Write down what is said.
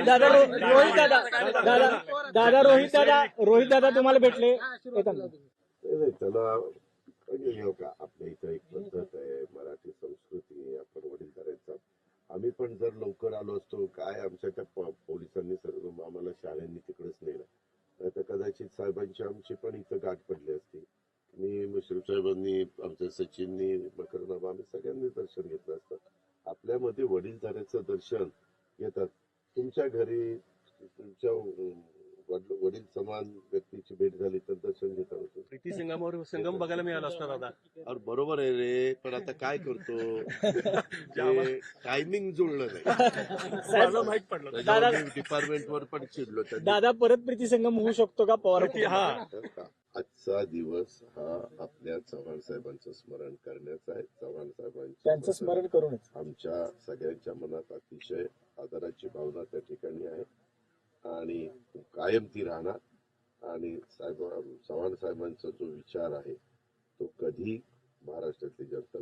दादा रोहित दादा तुम्हाला भेटले येताना. नाही, त्याला म्हणजे हे का आपल्या इथं एक पद्धत आहे, मराठी संस्कृती आहे, आपण वडीलधाऱ्यांचा. आम्ही पण जर लवकर आलो असतो, काय आमच्या त्या पोलिसांनी सर्व आम्हाला शाळांनी तिकडेच नेलं, नाही तर कदाचित साहेबांची आमची पण इथं गाठ पडली असती. मी मुश्रीफ साहेबांनी, आमच्या सचिननी, मकरनामा, आम्ही सगळ्यांनी दर्शन घेतलं असतं. आपल्यामध्ये वडीलधाऱ्याचं दर्शन घेतात. तुमच्या घरी तुमच्या वडील समान व्यक्तीची भेट झाली तर दर्शन घेता होतं. प्रीती संगमावर संगम बघायला मिळाला असता दादा. अरे बरोबर आहे रे, पण आता काय करतो, टायमिंग जुळलं नाही. मला माहित पडलं. त्याच्यावर मी डिपार्टमेंटवर पण चिडलो. दादा परत प्रीती संगम होऊ शकतो का पवार? हा, आजचा दिवस हा आपल्या चव्हाण साहेबांचं स्मरण करण्याचा आहे. चव्हाण त्यांचं साहेबांचं स्मरण करूनच आमच्या सगळ्यांच्या मनात अतिशय आदराची भावना त्या ठिकाणी आहे आणि कायम ती राहणार. आणि चव्हाण साहेबांचा जो विचार आहे तो कधी महाराष्ट्रातली जनता